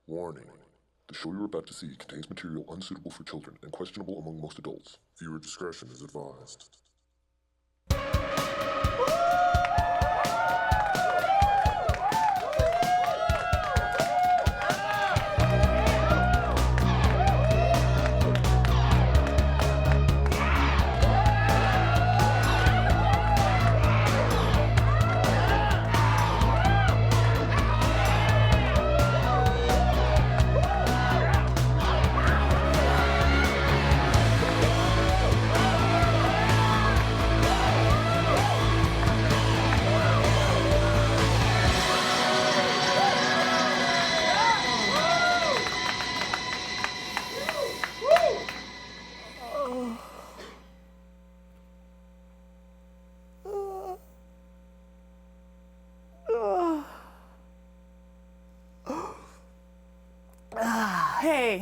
Warning. The show you're about to see contains material unsuitable for children and questionable among most adults. Viewer discretion is advised.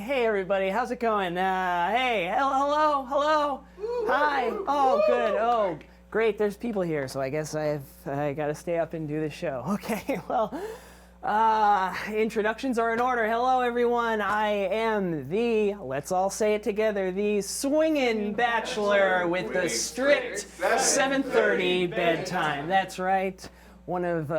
Hey everybody, how's it going? Hey, hello, hi. Oh, good. Oh, great. There's people here, so I guess I got to stay up and do the show. Okay, well, introductions are in order. Hello, everyone. I am the, let's all say it together, the Swingin Bachelor with the strict 7:30 bedtime. That's right. One of,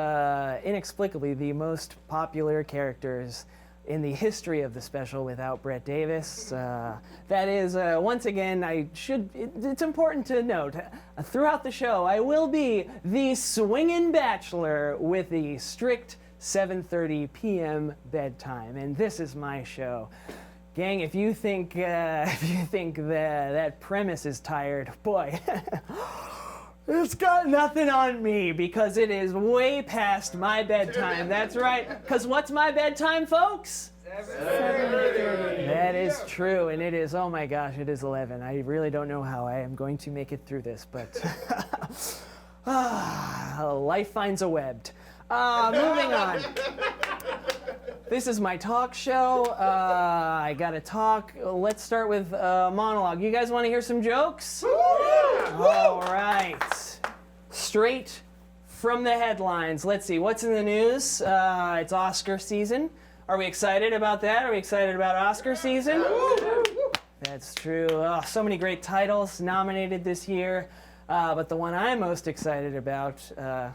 inexplicably, the most popular characters in the history of the special without Brett Davis. That is, once again, it's important to note, throughout the show, I will be the Swingin' Bachelor with the strict 7:30 p.m. bedtime, and this is my show. Gang, if you think that premise is tired, boy, it's got nothing on me, because it is way past my bedtime. That's right. Because what's my bedtime, folks? 7:30. That is true, and it is, oh my gosh, it is 11. I really don't know how I am going to make it through this, but life finds a web. Moving on. This is my talk show. I gotta talk. Let's start with monologue. You guys want to hear some jokes? All right. Straight from the headlines. Let's see, what's in the news? It's Oscar season. Are we excited about that? Are we excited about Oscar season? That's true. Oh, so many great titles nominated this year. But the one I'm most excited about, I'm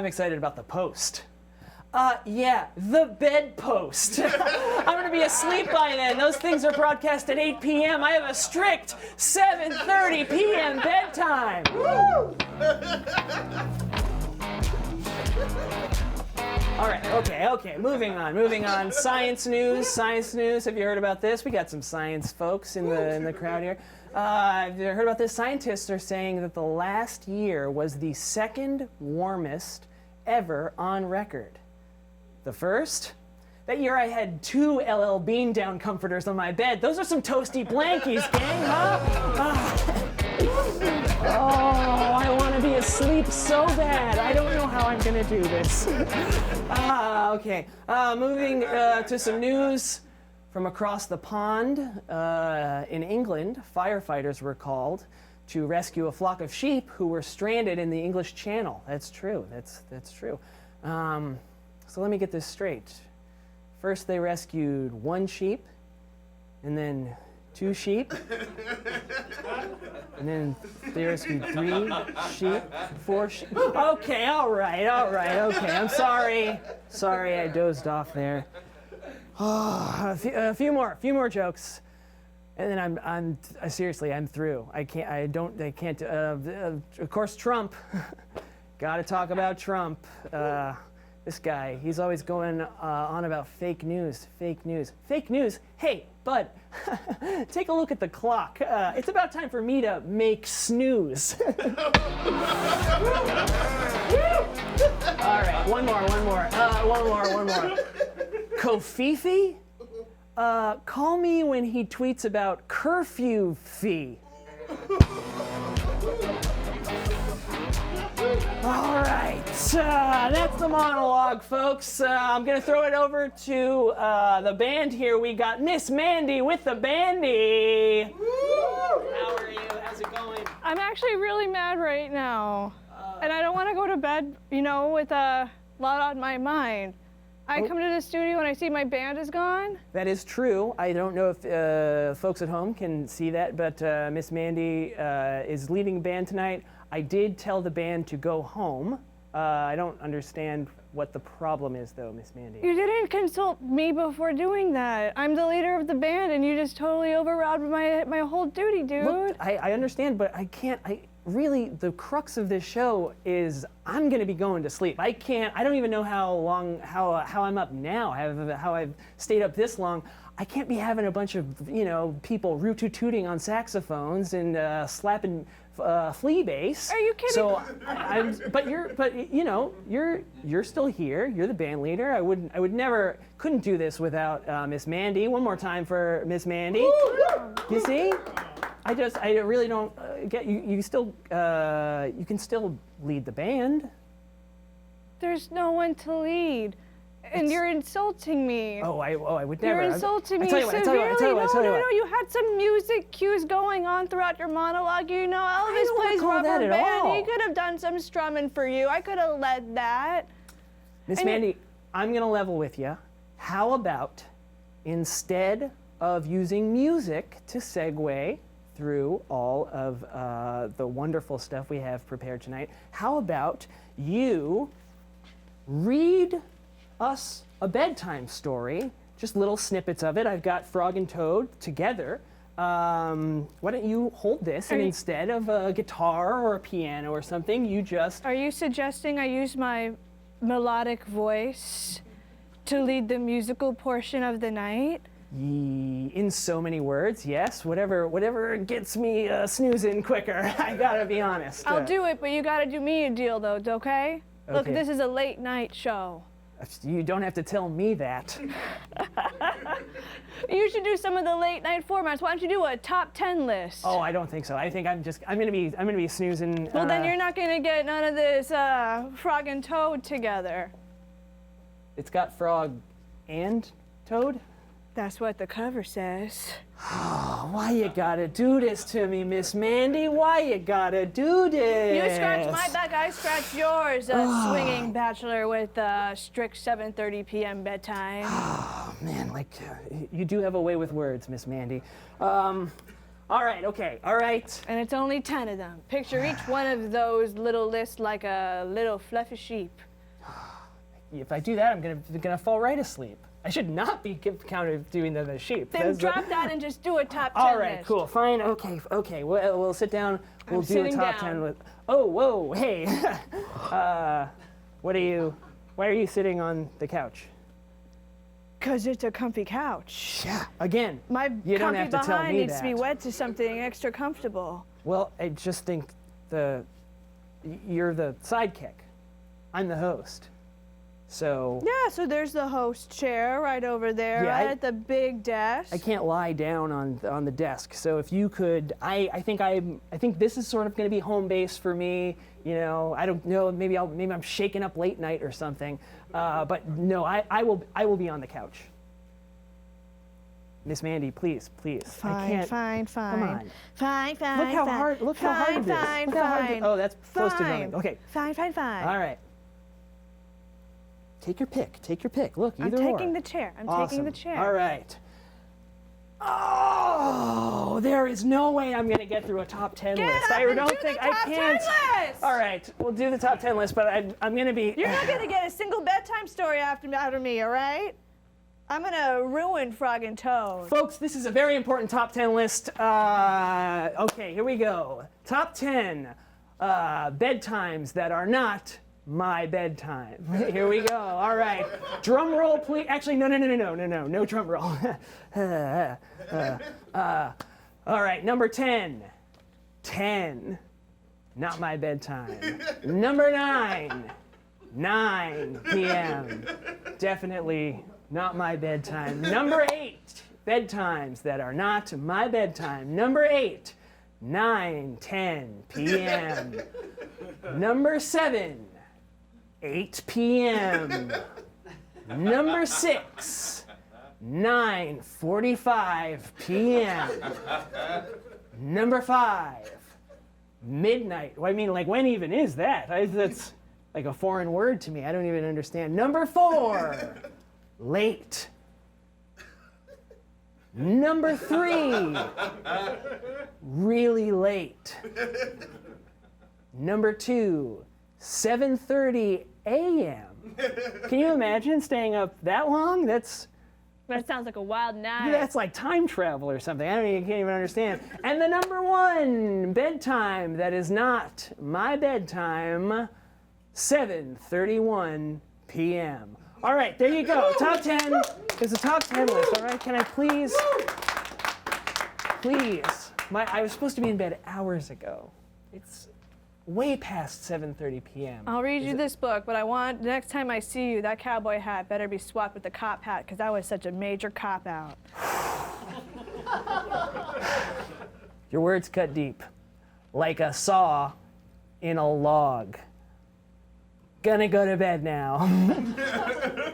excited about The Post. Yeah, The Bedpost. I'm going to be asleep by then. Those things are broadcast at 8 p.m. I have a strict 7:30 p.m. bedtime. All right, okay. Moving on. Science news. Have you heard about this? We got some science folks in the crowd here. Have you heard about this? Scientists are saying that the last year was the second warmest ever on record. The first? That year I had 2 LL Bean down comforters on my bed. Those are some toasty blankies, gang, huh? Oh, I want to be asleep so bad. I don't know how I'm going to do this. Okay. Moving to some news from across the pond. In England, firefighters were called to rescue a flock of sheep who were stranded in the English Channel. That's true. That's true. So let me get this straight. First, they rescued 1 sheep, and then 2 sheep, and then they rescued 3 sheep, 4 sheep. Okay, all right, okay. I'm sorry, I dozed off there. Oh, a few more jokes, and then I'm seriously, I'm through. I can't. Of course, Trump. Got to talk about Trump. This guy, he's always going on about fake news. Hey, bud, take a look at the clock. It's about time for me to make snooze. All right, one more. Kofifi, call me when he tweets about curfew fee. All right, that's the monologue, folks. I'm going to throw it over to the band here. We got Miss Mandy with the bandy. How are you? How's it going? I'm actually really mad right now. And I don't want to go to bed, with a lot on my mind. I come to the studio and I see my band is gone. That is true. I don't know if folks at home can see that, but Miss Mandy is leading the band tonight. I did tell the band to go home. I don't understand what the problem is, though, Miss Mandy. You didn't consult me before doing that. I'm the leader of the band, and you just totally overrode my whole duty, dude. Look, I understand, but I can't. Really, the crux of this show is I'm going to be going to sleep. I don't even know how I'm up now, how I've stayed up this long. I can't be having a bunch of, people root-tooting on saxophones and slapping flea bass. Are you kidding? So, you're still here. You're the band leader. I would never, couldn't do this without Miss Mandy. One more time for Miss Mandy. You see? I really don't get you. You can still lead the band. There's no one to lead, and you're insulting me. Oh, I would never. You're insulting me severely. No, you had some music cues going on throughout your monologue. Elvis plays rubber band. He could have done some strumming for you. I could have led that. Miss Mandy, I'm gonna level with you. How about instead of using music to segue through all of the wonderful stuff we have prepared tonight, how about you read us a bedtime story, just little snippets of it. I've got Frog and Toad together. Why don't you hold this, and instead of a guitar or a piano or something, you just... Are you suggesting I use my melodic voice to lead the musical portion of the night? In so many words, yes. Whatever gets me snoozing quicker. I gotta be honest. I'll do it, but you gotta do me a deal, though, okay? Look, this is a late night show. You don't have to tell me that. You should do some of the late night formats. Why don't you do a top 10 list? Oh, I don't think so. I think I'm gonna be snoozing. Well, then you're not gonna get none of this Frog and Toad together. It's got Frog and Toad? That's what the cover says. Oh, why you gotta do this to me, Miss Mandy? Why you gotta do this? You scratch my back, I scratch yours. Swinging Bachelor with strict 7:30 p.m. bedtime. Oh, man, you do have a way with words, Miss Mandy. All right, okay, all right. And it's only 10 of them. Picture each one of those little lists like a little fluffy sheep. If I do that, I'm gonna fall right asleep. I should not be counted doing the sheep. Then drop that and just do a top 10 All right, list. cool, fine, okay. We'll sit down. We'll do a top 10 list. Oh, whoa, hey. Why are you sitting on the couch? Because it's a comfy couch. Yeah, again, you don't have to tell behind me needs that. to be wet to something extra comfortable. Well, I just think you're the sidekick. I'm the host. So yeah, so there's the host chair right over there, Yeah, right at the big desk. I can't lie down on the desk. So if you could, I think this is sort of going to be home base for me. I don't know. Maybe I'm shaking up late night or something. But no, I will be on the couch. Miss Mandy, please. Fine, I can't. fine. Come on. Fine. Look how hard it is. Look how hard it is. Oh, that's close to drumming. Okay. Fine. All right. Take your pick. Look, either I'm or. taking the chair. Taking the chair. All right. Oh, there is no way I'm going to get through a top 10 list. I don't think I can't. 10 list. All right, we'll do the top 10 list, but I'm going to be. You're not going to get a single bedtime story out of me, all right? I'm going to ruin Frog and Toad. Folks, this is a very important top 10 list. Okay, here we go. Top 10 bedtimes that are not my bedtime. Here we go. All right. Drum roll, please. Actually, no drum roll. All right, number 10. 10. Not my bedtime. Number 9. 9 p.m. Definitely not my bedtime. Number 8. Bedtimes that are not my bedtime. Number 8. 9:10 p.m. Number 7. 8 p.m. Number 6, 9:45 p.m. Number 5, midnight. Well, I mean, when even is that? That's like a foreign word to me. I don't even understand. Number 4, late. Number 3, really late. Number 2, 7:30 a.m. Can you imagine staying up that long? That sounds like a wild night. That's like time travel or something. I can't even understand. And the number 1, bedtime that is not my bedtime, 7:31 p.m. All right, there you go. Top 10. There's a top 10 list, all right? Can I please? I was supposed to be in bed hours ago. It's way past 7:30 p.m. I'll read you this book, but I want, the next time I see you, that cowboy hat better be swapped with the cop hat, because that was such a major cop-out. Your words cut deep, like a saw in a log. Gonna go to bed now.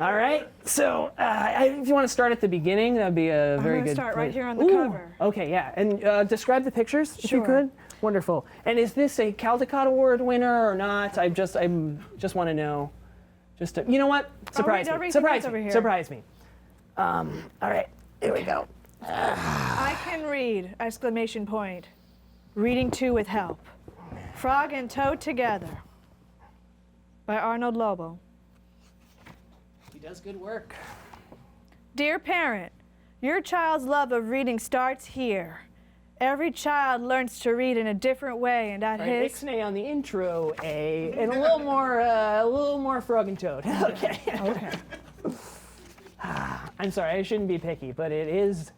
All right, so if you want to start at the beginning, that would be a very good start place. right here on the cover. Okay, yeah, and describe the pictures, if you could. Wonderful. And is this a Caldecott Award winner or not? I just want to know. You know what? Surprise me. All right, here we go. I can read! Exclamation point. Reading 2 with help. Frog and Toad Together. By Arnold Lobo. He does good work. Dear parent, your child's love of reading starts here. Every child learns to read in a different way, and at his... Ixnay on the intro, and a little more Frog and Toad. Okay. Okay. I'm sorry, I shouldn't be picky, but it is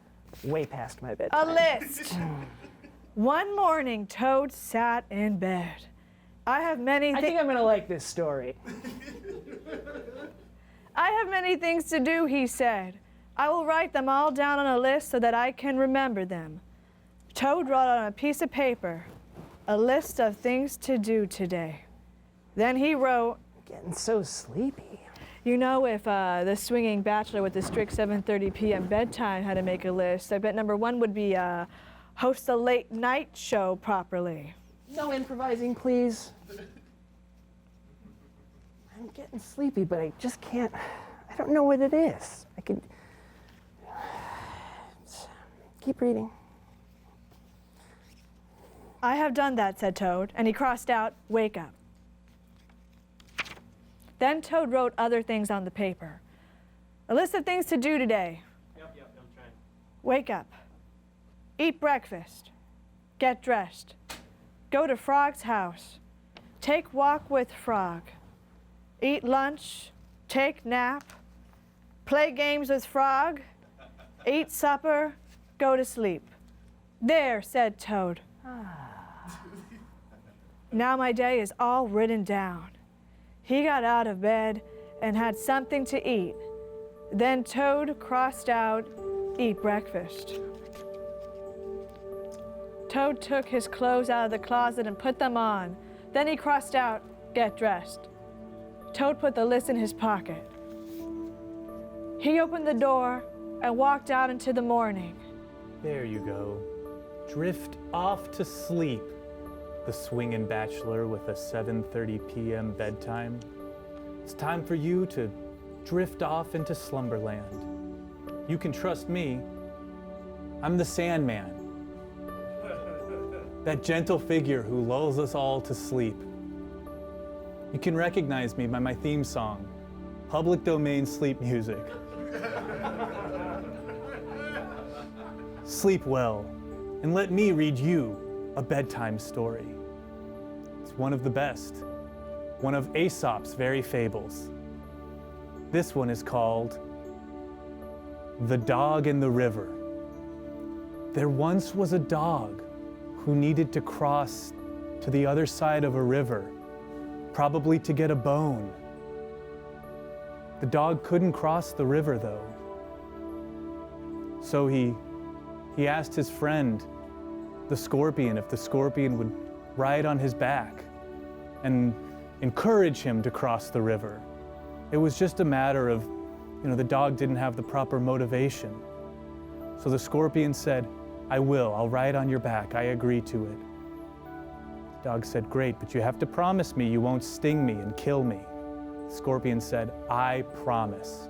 way past my bedtime. A list. One morning, Toad sat in bed. I think I'm going to like this story. I have many things to do, he said. I will write them all down on a list so that I can remember them. Toad wrote on a piece of paper a list of things to do today. Then he wrote, Getting so sleepy. you know, if the swinging bachelor with the strict 7:30 p.m. bedtime had to make a list, I bet number 1 would be host a late night show properly. No improvising, please. I'm getting sleepy, but I just can't. I don't know what it is. I could keep reading. I have done that, said Toad, and he crossed out, wake up. Then Toad wrote other things on the paper. A list of things to do today. Yep, I'm trying. Wake up. Eat breakfast. Get dressed. Go to Frog's house. Take walk with Frog. Eat lunch. Take nap. Play games with Frog. Eat supper. Go to sleep. There, said Toad. Now my day is all written down. He got out of bed and had something to eat. Then Toad crossed out, eat breakfast. Toad took his clothes out of the closet and put them on. Then he crossed out, get dressed. Toad put the list in his pocket. He opened the door and walked out into the morning. There you go. Drift off to sleep. The swingin' bachelor with a 7:30 p.m. bedtime. It's time for you to drift off into slumberland. You can trust me. I'm the Sandman. That gentle figure who lulls us all to sleep. You can recognize me by my theme song, public domain sleep music. Sleep well, and let me read you a bedtime story. It's one of the best, one of Aesop's very fables. This one is called The Dog in the River. There once was a dog who needed to cross to the other side of a river, probably to get a bone. The dog couldn't cross the river though. So he asked his friend, the scorpion, if the scorpion would ride on his back and encourage him to cross the river. It was just a matter of, the dog didn't have the proper motivation. So the scorpion said, I will, I'll ride on your back, I agree to it. The dog said, great, but you have to promise me you won't sting me and kill me. The scorpion said, I promise.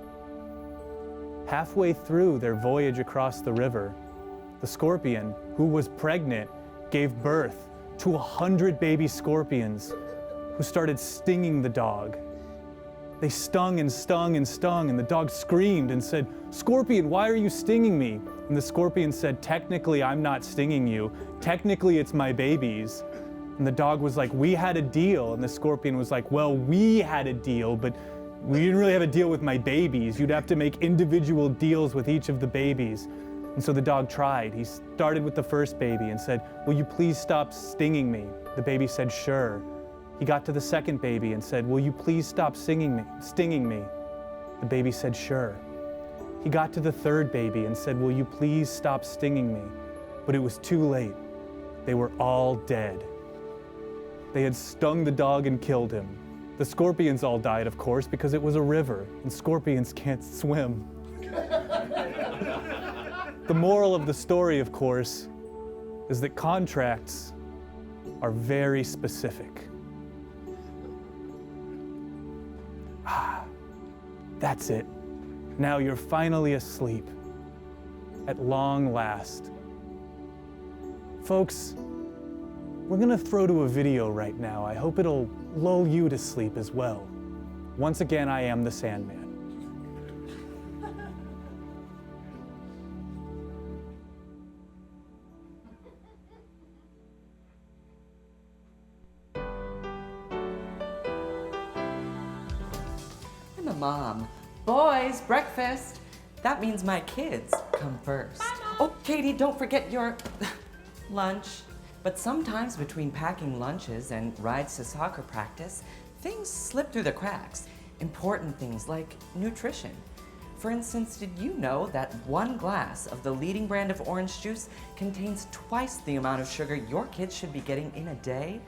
Halfway through their voyage across the river, the scorpion, who was pregnant, gave birth to 100 baby scorpions who started stinging the dog. They stung and stung and stung, and the dog screamed and said, "Scorpion, why are you stinging me?" And the scorpion said, "Technically, I'm not stinging you. Technically, it's my babies." And the dog was like, "We had a deal." And the scorpion was like, "Well, we had a deal, but we didn't really have a deal with my babies. You'd have to make individual deals with each of the babies." And so the dog tried. He started with the first baby and said, "Will you please stop stinging me?" The baby said, "Sure." He got to the second baby and said, "Will you please stop stinging me?" The baby said, "Sure." He got to the third baby and said, "Will you please stop stinging me?" But it was too late. They were all dead. They had stung the dog and killed him. The scorpions all died, of course, because it was a river, and scorpions can't swim. The moral of the story, of course, is that contracts are very specific. That's it. Now you're finally asleep. At long last. Folks, we're gonna throw to a video right now. I hope it'll lull you to sleep as well. Once again, I am the Sandman. I'm a mom. Boys, breakfast. That means my kids come first. Oh, Katie, don't forget your lunch. But sometimes between packing lunches and rides to soccer practice, things slip through the cracks. Important things like nutrition. For instance, did you know that one glass of the leading brand of orange juice contains twice the amount of sugar your kids should be getting in a day?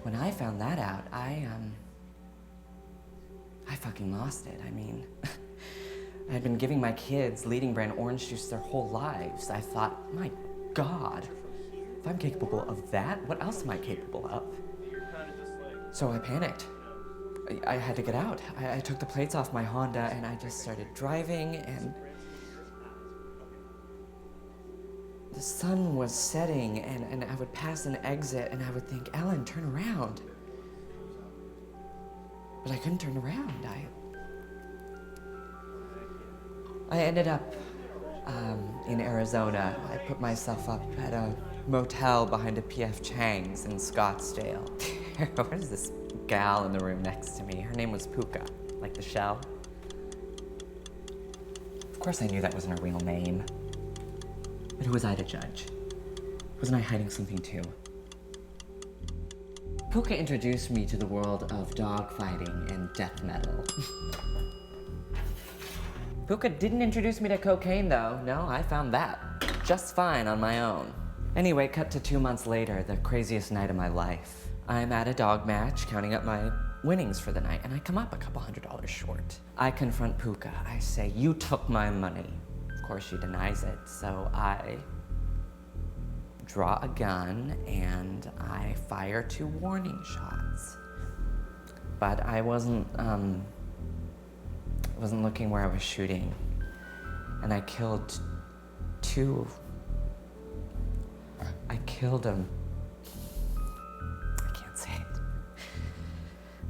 When I found that out, I fucking lost it. I mean, I had been giving my kids leading brand orange juice their whole lives. I thought, my God, if I'm capable of that, what else am I capable of? So I panicked. I had to get out. I took the plates off my Honda and I just started driving, and the sun was setting, and I would pass an exit and I would think, Ellen, turn around. But I couldn't turn around. I ended up in Arizona. I put myself up at a motel behind a P.F. Chang's in Scottsdale. What is this gal in the room next to me? Her name was Puka, like the shell. Of course I knew that wasn't her real name. But who was I to judge? Wasn't I hiding something too? Puka introduced me to the world of dogfighting and death metal. Puka didn't introduce me to cocaine though. No, I found that just fine on my own. Anyway, cut to 2 months later, the craziest night of my life. I'm at a dog match, counting up my winnings for the night, and I come up a couple $100 short. I confront Puka. I say, "You took my money." Of course, she denies it, so I draw a gun and I fire 2 warning shots. But I wasn't looking where I was shooting, and I killed 2. I killed him. I can't say it.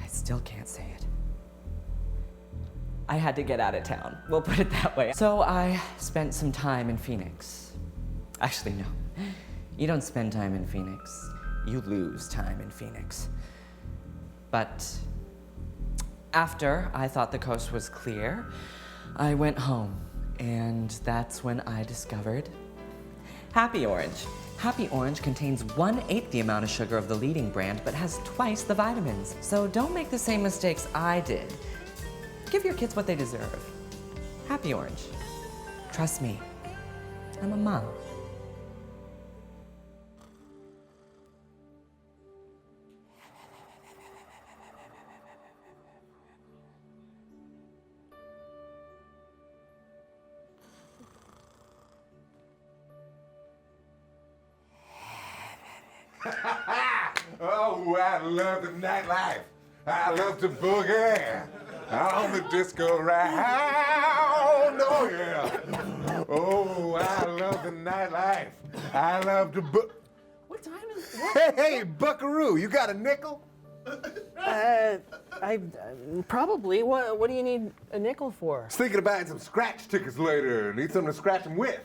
I still can't say it. I had to get out of town, we'll put it that way. So I spent some time in Phoenix. Actually, no. You don't spend time in Phoenix. You lose time in Phoenix. But after I thought the coast was clear, I went home, and that's when I discovered Happy Orange. Happy Orange contains 1/8 the amount of sugar of the leading brand, but has twice the vitamins. So don't make the same mistakes I did. Give your kids what they deserve. Happy Orange. Trust me, I'm a mom. Oh, I love the nightlife. I love to boogie on the disco round. Oh, yeah. Oh, I love the nightlife. I love to What time is it? Hey, buckaroo, you got a nickel? I probably. What do you need a nickel for? I was thinking of buying some scratch tickets later. Need something to scratch them with.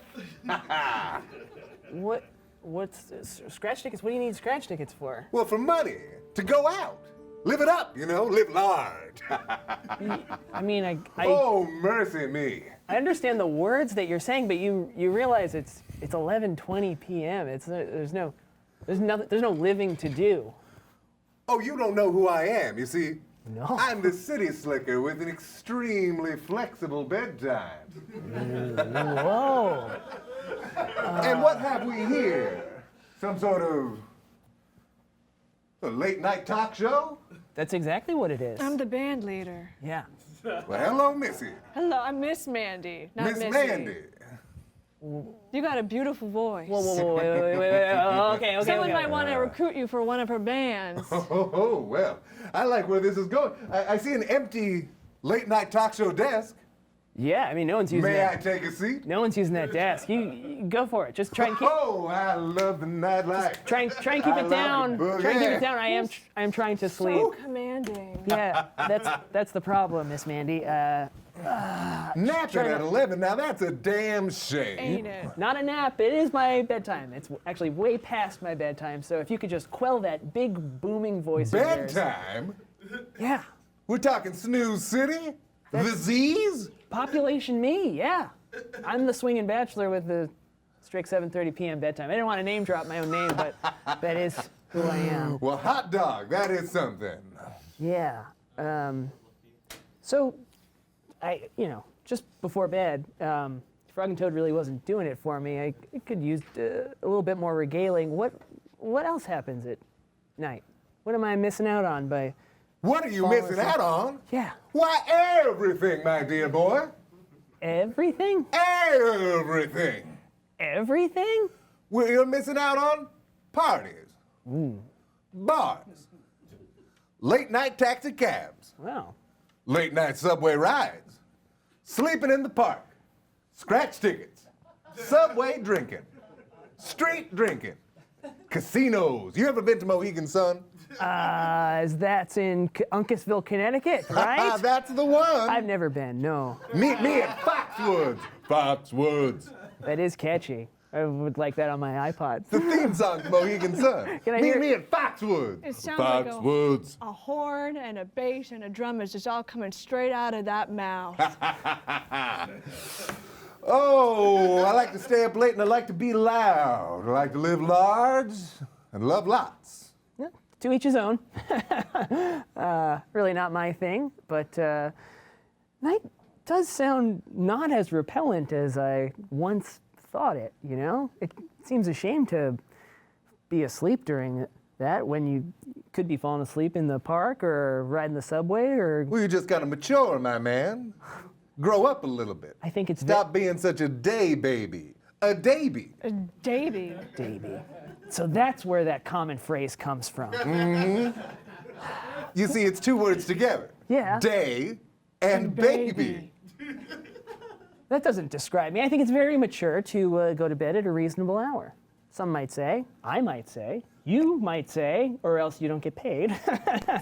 What's scratch tickets? What do you need scratch tickets for? Well, for money. To go out. Live it up, you know, live large. I mean, Oh, mercy me. I understand the words that you're saying, but you realize it's 11:20 p.m. There's no living to do. Oh, you don't know who I am, you see. No. I'm the city slicker with an extremely flexible bedtime. Whoa. And what have we here? Some sort of a late night talk show? That's exactly what it is. I'm the band leader. Yeah. Well, hello, Missy. Hello, I'm Miss Mandy, not Miss Missy. Mandy. You got a beautiful voice. Whoa, wait. Okay. Someone might want to recruit you for one of her bands. Oh, well, I like where this is going. I see an empty late night talk show desk. Yeah, I mean, no one's using May I that. take a seat? No one's using that desk. You go for it. Just try and keep. Oh, I love the nightlife. Try and keep I it love down. the boogie. Try and keep it down. I am trying to sleep. So commanding. Yeah, that's the problem, Miss Mandy. Napping at 11, now that's a damn shame. Ain't it? Not a nap. It is my bedtime. It's actually way past my bedtime. So if you could just quell that big booming voice of yours. Bedtime? Yeah. We're talking Snooze City? The Z's? Population me. Yeah. I'm the swinging bachelor with the strict 7:30 p.m. bedtime. I didn't want to name drop my own name, but that is who I am. Well, hot dog, that is something. Yeah. So, just before bed, Frog and Toad really wasn't doing it for me. I could use a little bit more regaling. What else happens at night? What am I missing out on by? What are you Falling missing asleep. out on? Yeah. Why, everything, my dear boy. Everything? Everything. Everything? We're missing out on parties, bars, late night taxi cabs, Wow. late night subway rides, sleeping in the park, scratch tickets, subway drinking, street drinking, casinos. You ever been to Mohegan Sun? That's in Uncasville, Connecticut, right? That's the one. I've never been, no. Meet me at Foxwoods. Foxwoods. That is catchy. I would like that on my iPod. The theme song to Mohegan Sun. Can I Meet hear- me at Foxwoods. It sounds like Foxwoods. a horn and a bass and a drum is just all coming straight out of that mouth. Oh, I like to stay up late and I like to be loud. I like to live large and love lots. Yeah, to each his own. Really not my thing, but night does sound not as repellent as I once thought it, you know? It seems a shame to be asleep during that when you could be falling asleep in the park or riding the subway or... Well, you just gotta mature, my man. Grow up a little bit. I think it's... Stop being such a day baby. A davy. A davy. Davy. So that's where that common phrase comes from. You see, it's two words together. Yeah. Day and baby. That doesn't describe me. I think it's very mature to go to bed at a reasonable hour. Some might say, I might say, you might say, or else you don't get paid.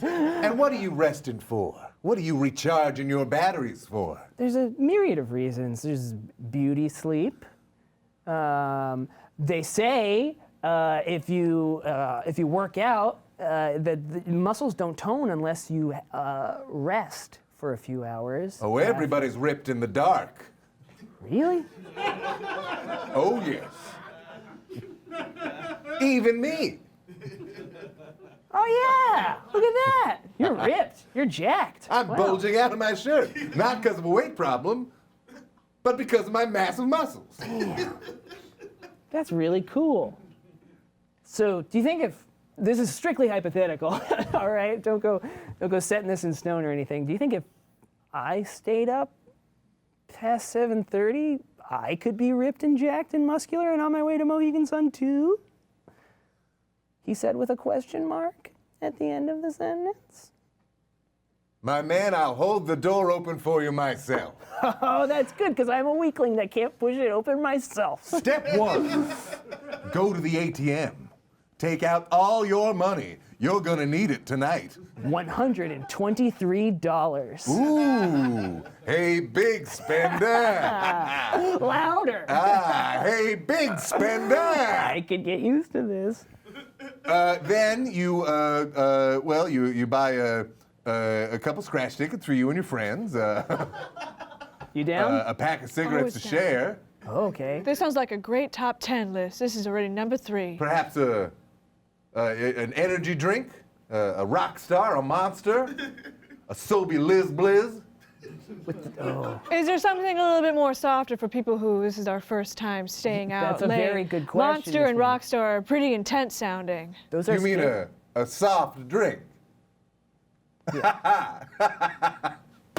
And what are you resting for? What are you recharging your batteries for? There's a myriad of reasons. There's beauty sleep. They say if you work out, that the muscles don't tone unless you rest for a few hours. Oh, everybody's ripped in the dark. Really? Oh, yes. Even me. Oh yeah! Look at that! You're ripped. You're jacked. I'm Wow. bulging out of my shirt, not because of a weight problem, but because of my massive muscles. That's really cool. So, do you think if this is strictly hypothetical, all right? Don't go setting this in stone or anything. Do you think if I stayed up past 7:30, I could be ripped and jacked and muscular and on my way to Mohegan Sun too? He said with a question mark at the end of the sentence. My man, I'll hold the door open for you myself. Oh, that's good, because I'm a weakling that can't push it open myself. Step 1, go to the ATM. Take out all your money. You're gonna need it tonight. $123. Ooh, hey, big spender. Louder. Hey, big spender. I could get used to this. Then you, you buy a couple scratch tickets for you and your friends. You down? A pack of cigarettes to down. share. Okay. This sounds like a great top 10 list. This is already number 3. Perhaps an energy drink, a rock star, a monster, a Sobe Liz Blizz. Is there something a little bit more softer for people who this is our first time staying out That's a late? very good question, Monster and Miss Rockstar are pretty intense sounding. Those are You mean scary. a soft drink?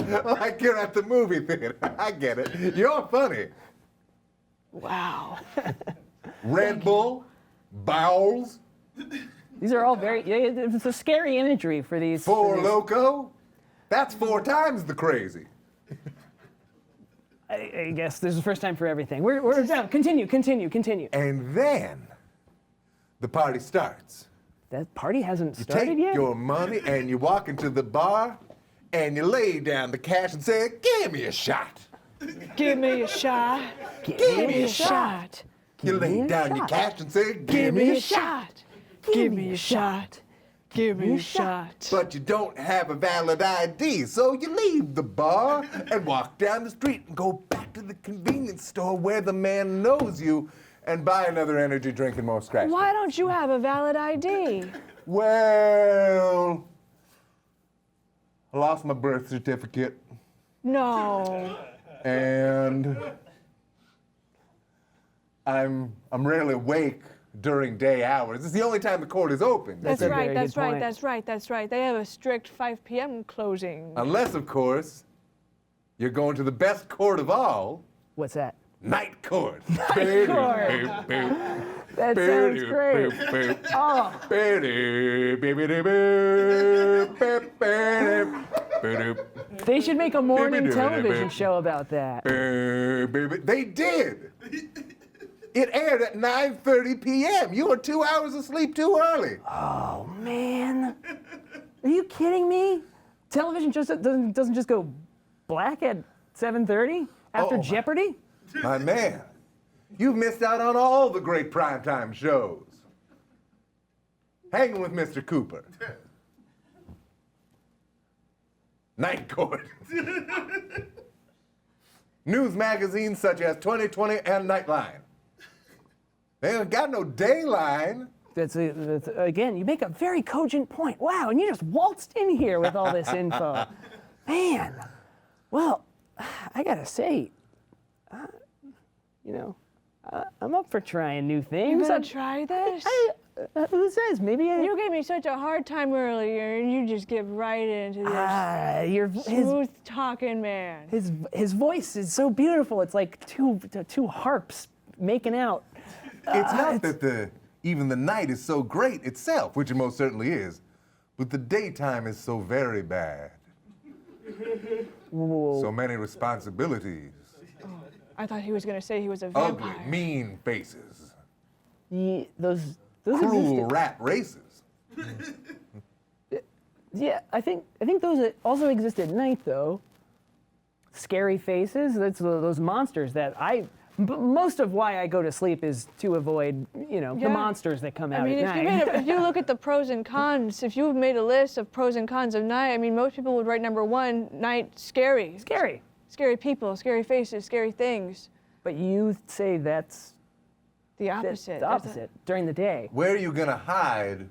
Like you're at the movie theater. I get it. You're funny. Wow. Red Bull, bowels, These are all very. It's a scary imagery for these. Four for these- Loko. That's 4 times the crazy. I guess there's a first time for everything. We're down. Continue. And then the party starts. That party hasn't You started take yet. your money and you walk into the bar and you lay down the cash and say, "Give me a shot." Give me a shot. Give me a shot. You me lay a down your shot. cash and say, Give me a shot. Give me a shot. Give me a shot. But you don't have a valid ID, so you leave the bar and walk down the street and go back to the convenience store where the man knows you and buy another energy drink and more scratch. Why don't you have a valid ID? Well, I lost my birth certificate No. and I'm rarely awake during day hours. It's the only time the court is open. That's a right, very that's good right, point. that's right, that's right. They have a strict 5 p.m. closing. Unless, of course, you're going to the best court of all, What's that? night court. Night court. That sounds great. Oh, they should make a morning television show about that. They did. It aired at 9:30 p.m. You were 2 hours of sleep too early. Oh man, are you kidding me? Television just doesn't just go black at 7:30 after Oh. Jeopardy? My man, you've missed out on all the great primetime shows. Hanging with Mr. Cooper. Night Court. News magazines such as 2020 and Nightline. They ain't got no Dayline. That's again, you make a very cogent point. Wow, and you just waltzed in here with all this info. Man, well, I gotta say, I'm up for trying new You things. gonna try this? Who says? Maybe You gave me such a hard time earlier, and you just get right into this his smooth-talking man. his voice is so beautiful. It's like two harps making out. It's not that even the night is so great itself, which it most certainly is, but the daytime is so very bad. So many responsibilities. I thought he was gonna say he was a vampire. Ugly, mean faces. Yeah, those Cruel exist. rat races. Yeah, I think those also exist at night though. Scary faces. That's those monsters that most of why I go to sleep is to avoid, the Yeah. monsters that come out I mean, at night. if you look at the pros and cons, if you made a list of pros and cons of night, I mean, most people would write number 1, night, scary. Scary. Scary people, scary faces, scary things. But you say that's The opposite. the opposite during the day. Where are you gonna hide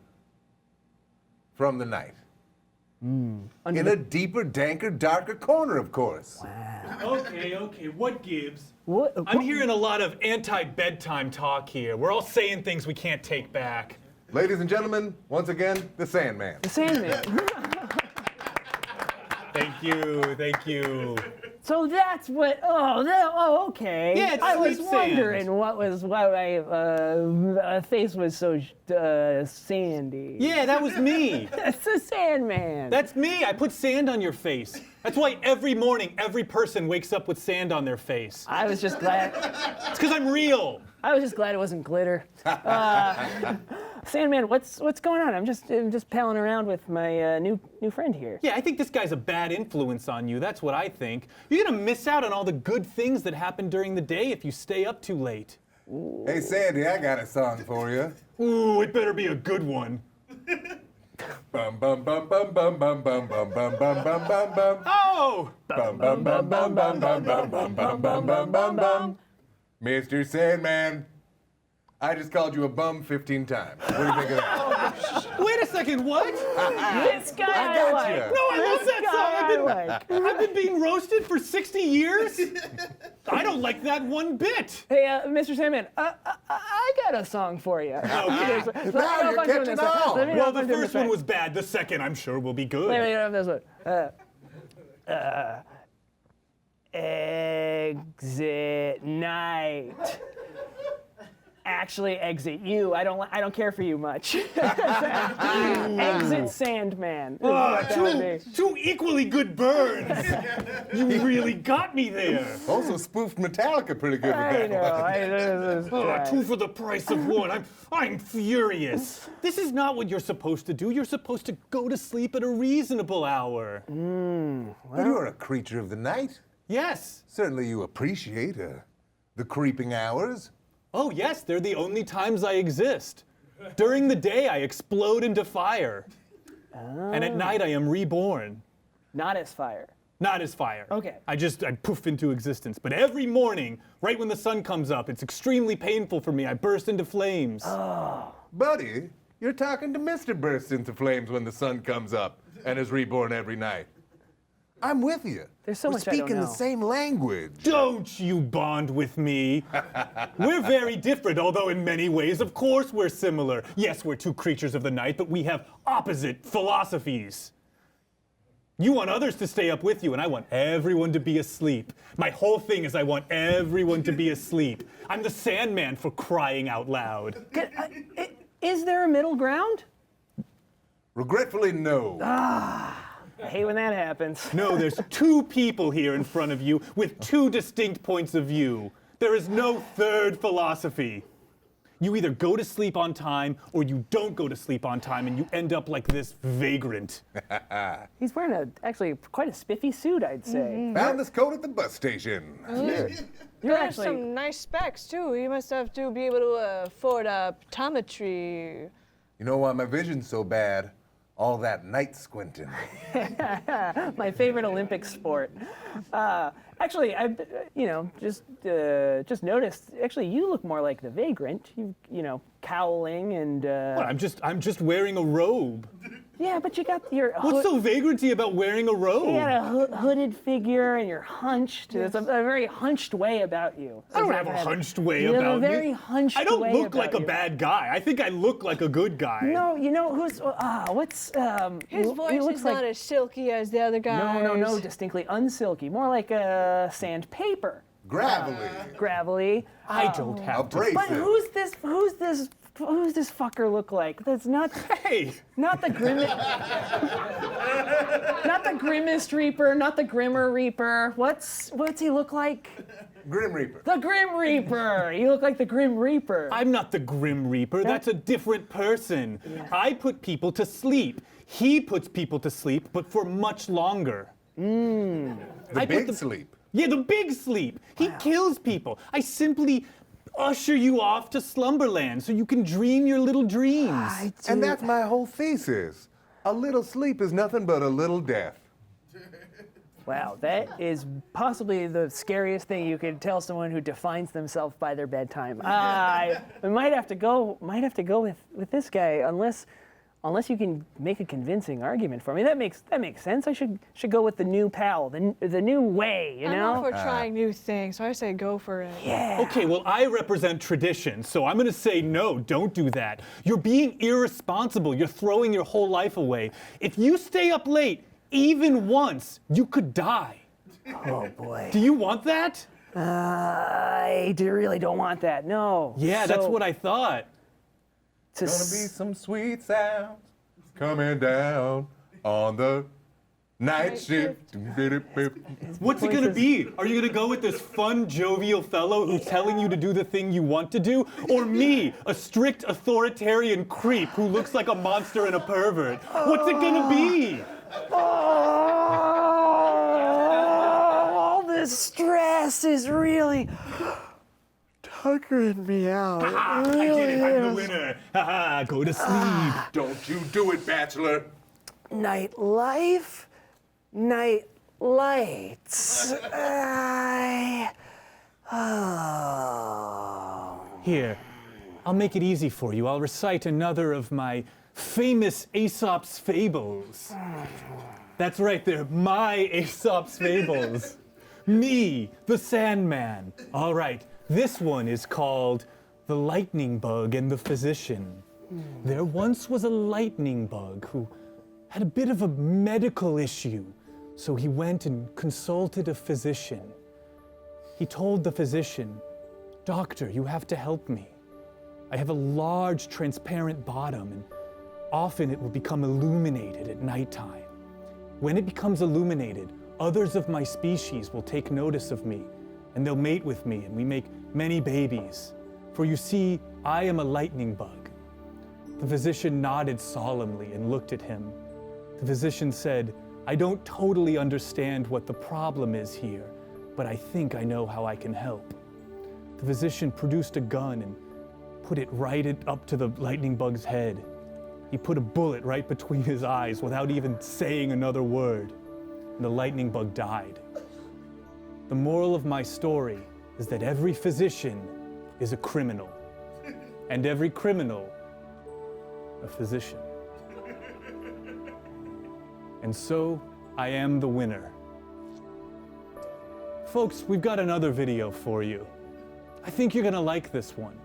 from the night? In a deeper, danker, darker corner, of course. Okay, what gives? What? I'm hearing a lot of anti-bedtime talk here. We're all saying things we can't take back. Ladies and gentlemen, once again, the Sandman. The Sandman. Thank you. So that's what. Oh, okay. Yeah, it's I was sleep sand. wondering why my face was so sandy. Yeah, that was me. That's the Sandman. That's me. I put sand on your face. That's why every morning, every person wakes up with sand on their face. I was just glad. It's because I'm real. I was just glad it wasn't glitter. Sandman, what's going on? I'm just palling around with my new friend here. Yeah, I think this guy's a bad influence on you. That's what I think. You're gonna miss out on all the good things that happen during the day if you stay up too late. Hey, Sandy, I got a song for you. Ooh, it better be a good one. Bum bum bum bum bum bum bum bum bum bum bum bum bum. Oh! Bum bum bum bum bum bum bum bum bum bum bum bum bum. Mr. Sandman, I just called you a bum 15 times. What do you think of that? Wait a second, what? This guy I I got like. you. No, I love that song. I like. I've been being roasted for 60 years. I don't like that one bit. Hey, Mr. Sandman, I got a song for you. Okay. Now you're catching on. Well, the first one was bad. The second, I'm sure, will be good. Wait, this one. Exit night. Actually, exit you. I don't care for you much. Exit Sandman. is what that would be. Two equally good burns. You really got me there. Also spoofed Metallica pretty good with I that know. one. This is Oh, two for the price of one. I'm furious. This is not what you're supposed to do. You're supposed to go to sleep at a reasonable hour. But you're a creature of the night. Yes. Certainly you appreciate the creeping hours. Oh, yes, they're the only times I exist. During the day, I explode into fire. And at night, I am reborn. not as fire. Not as fire. Okay. I poof into existence. But every morning, right when the sun comes up, it's extremely painful for me. I burst into flames. Buddy, you're talking to Mr. Bursts into Flames when the sun comes up and is reborn every night. I'm with you. There's so We're much I don't speaking the know. same language. Don't you bond with me. We're very different, although in many ways, of course, we're similar. Yes, we're two creatures of the night, but we have opposite philosophies. You want others to stay up with you, and I want everyone to be asleep. My whole thing is I want everyone to be asleep. I'm the Sandman, for crying out loud. Is there a middle ground? Regretfully, no. I hate when that happens. No, there's two people here in front of you with two distinct points of view. There is no third philosophy. You either go to sleep on time or you don't go to sleep on time and you end up like this vagrant. He's wearing actually quite a spiffy suit, I'd say. Found this coat at the bus station. You're There's actually some nice specs too. You must have to be able to afford optometry. You know why my vision's so bad? All that night squinting. my favorite Olympic sport. Actually, I, just noticed. Actually, you look more like the vagrant. You cowling and. What, I'm just wearing a robe. Yeah, but you got your. What's so vagranty about wearing a robe? You got a hooded figure and you're hunched. There's a very hunched way about you. I don't have a hunched way You have about a very me. hunched I don't way look like about a you. bad guy. I think I look like a good guy. No, you know who's what's His he voice looks is like, not as silky as the other guys. no, distinctly unsilky, more like sandpaper, Gravelly. gravelly. I don't have to. Abrasive. But who's this fucker look like? That's not Hey! not the grimmest, not the grimmest reaper, not the grimmer reaper. What's he look like? Grim Reaper. The Grim Reaper. You look like the Grim Reaper. I'm not the Grim Reaper. That's a different person. I put people to sleep. He puts people to sleep, but for much longer. The big sleep. Yeah, the big sleep. He kills people. I simply usher you off to slumberland so you can dream your little dreams. And that's my whole thesis. A little sleep is nothing but a little death. Wow, that is possibly the scariest thing you could tell someone who defines themselves by their bedtime. I might have to go with this guy unless you can make a convincing argument for me. That makes sense. I should go with the new pal, the new way, I'm know? all for trying new things, so I say go for it. Yeah. Okay, well, I represent tradition, so I'm gonna say no, don't do that. You're being irresponsible. You're throwing your whole life away. If you stay up late, even once, you could die. Oh boy. Do you want that? Really don't want that. No. Yeah, that's what I thought. Gonna be some sweet sounds coming down on the night shift. What's it gonna be? Are you gonna go with this fun, jovial fellow who's telling you to do the thing you want to do? Or me, a strict authoritarian creep who looks like a monster and a pervert? What's it gonna be? All this stress is really tuckering me out. I did it, I'm the winner. Haha, go to sleep. Don't you do it, Bachelor. Nightlife, night lights. Here, I'll make it easy for you. I'll recite another of my famous Aesop's fables. That's right, they're my Aesop's fables. Me, the Sandman. All right, this one is called The Lightning Bug and the Physician. There once was a lightning bug who had a bit of a medical issue, so he went and consulted a physician. He told the physician, "Doctor, you have to help me. I have a large transparent bottom and often it will become illuminated at nighttime. When it becomes illuminated, others of my species will take notice of me and they'll mate with me and we make many babies. For you see, I am a lightning bug." The physician nodded solemnly and looked at him. The physician said, "I don't totally understand what the problem is here, but I think I know how I can help." The physician produced a gun and put it up to the lightning bug's head. He put a bullet right between his eyes without even saying another word, and the lightning bug died. The moral of my story is that every physician is a criminal, and every criminal a physician. And so, I am the winner. Folks, we've got another video for you. I think you're gonna like this one.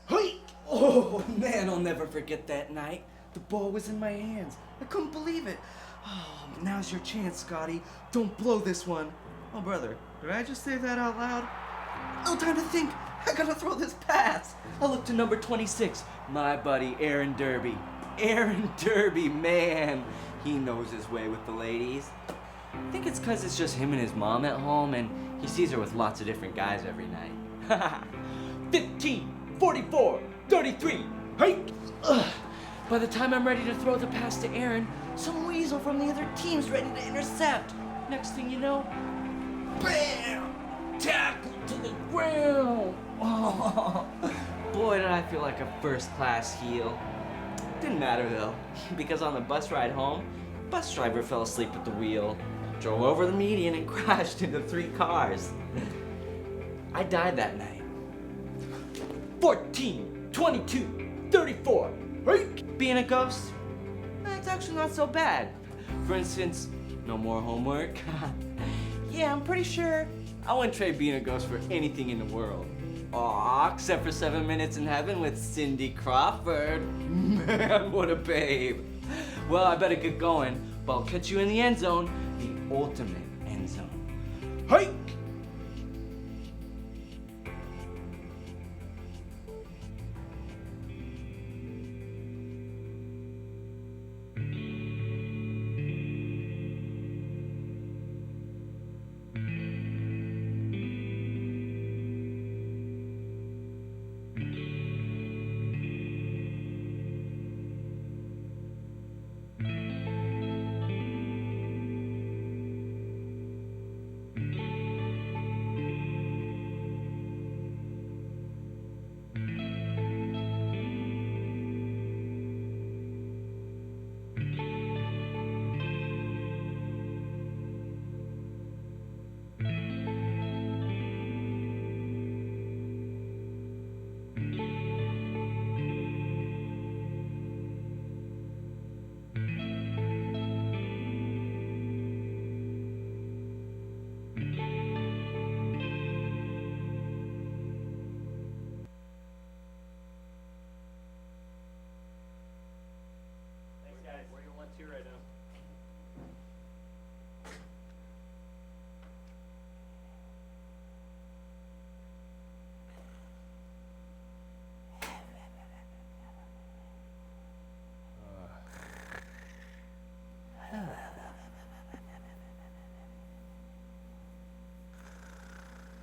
Hey! Oh man, I'll never forget that night. The ball was in my hands. I couldn't believe it. Oh, now's your chance, Scotty. Don't blow this one. Oh, brother, did I just say that out loud? No time to think. I gotta throw this pass. I look to number 26, my buddy Aaron Derby. Aaron Derby, man. He knows his way with the ladies. I think it's because it's just him and his mom at home, and he sees her with lots of different guys every night. 15, 44, 33, hey! Ugh. By the time I'm ready to throw the pass to Aaron, some weasel from the other team's ready to intercept. Next thing you know, bam! Tackle to the ground. Oh, boy, did I feel like a first-class heel. Didn't matter though, because on the bus ride home, bus driver fell asleep at the wheel, drove over the median and crashed into 3 cars. I died that night. 14, 22, 34. Right? Being a ghost, that's actually not so bad. For instance, no more homework. Yeah, I'm pretty sure I wouldn't trade being a ghost for anything in the world. Aw, except for 7 Minutes in Heaven with Cindy Crawford. Man, what a babe. Well, I better get going, but I'll catch you in the end zone, the ultimate end zone. Hike!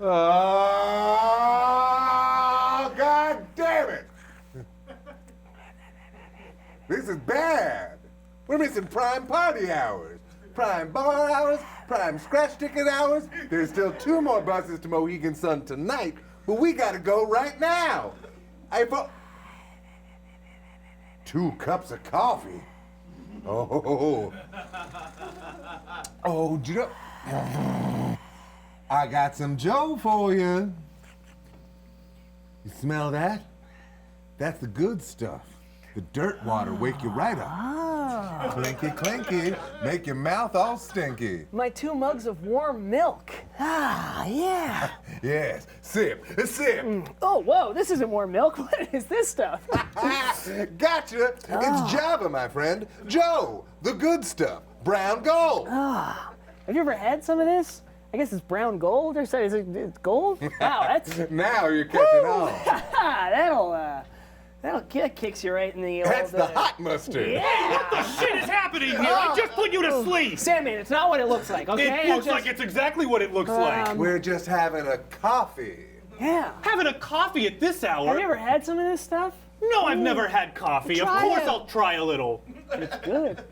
Oh, God damn it! This is bad. We're missing prime party hours, prime bar hours, prime scratch ticket hours. There's still 2 more buses to Mohegan Sun tonight, but we gotta go right now. 2 cups of coffee. Oh, Joe. I got some Joe for you. You smell that? That's the good stuff. The dirt water wake you right up. Clinky, clinky, make your mouth all stinky. My 2 mugs of warm milk. Ah, yeah. Yes, sip, sip. Oh, whoa, this isn't warm milk. What is this stuff? Gotcha. It's Java, my friend. Joe, the good stuff. Brown gold. Have you ever had some of this? I guess it's brown gold or something. Is it's gold? Wow, that's... Now you're catching on. That kicks you right in the old... That's the hot mustard. Yeah. What the shit is happening here? I just put you to sleep. Sandman, it's not what it looks like, okay? It looks like it's exactly what it looks like. We're just having a coffee. Yeah. Having a coffee at this hour? Have you ever had some of this stuff? No, I've never had coffee. Of Try course it. I'll try a little. It's good.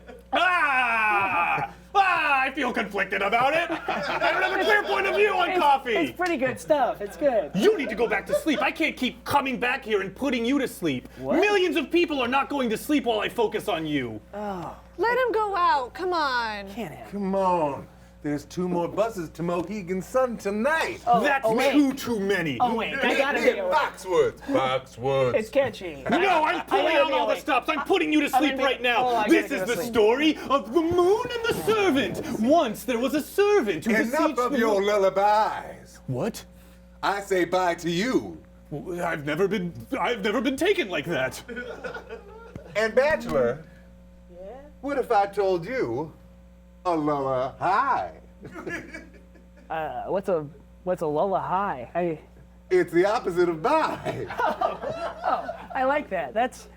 I feel conflicted about it. I don't have a clear point of view on coffee. It's pretty good stuff. It's good. You need to go back to sleep. I can't keep coming back here and putting you to sleep. What? Millions of people are not going to sleep while I focus on you. Let him go out. Come on. Can't have. Come on. There's 2 more buses to Mohegan Sun tonight. That's wait. too many. Oh, wait. I gotta be awake. Foxwoods. It's catchy. No, I'm pulling out all the stops. I'm putting you to sleep gonna be- right now. Oh, I This gotta is go to the sleep. story of the moon and the servant. Once there was a servant who Enough beseeched of the your moon. Lullabies. What? I say bye to you. I've never been taken like that. And Bachelor, what if I told you a lullaby? What's a lullaby? It's the opposite of bye. I like that. That's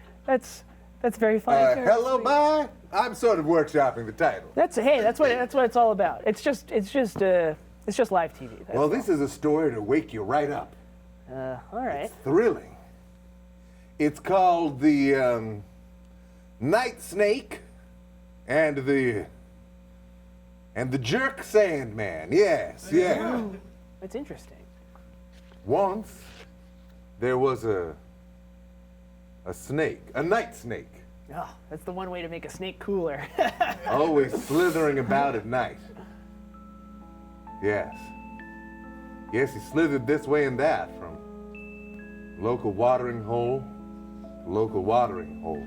very funny. Very Hello, sweet. bye. I'm sort of workshopping the title. That's what it's all about. It's just live TV. That's Well, this is a story to wake you right up. all right. Thrilling. It's called the Night Snake and the Jerk Sandman. Yes, yeah. That's interesting. Once there was a snake, a night snake, Oh, that's the one way to make a snake cooler. always slithering about at night. Yes. Yes, he slithered this way and that from local watering hole to local watering hole.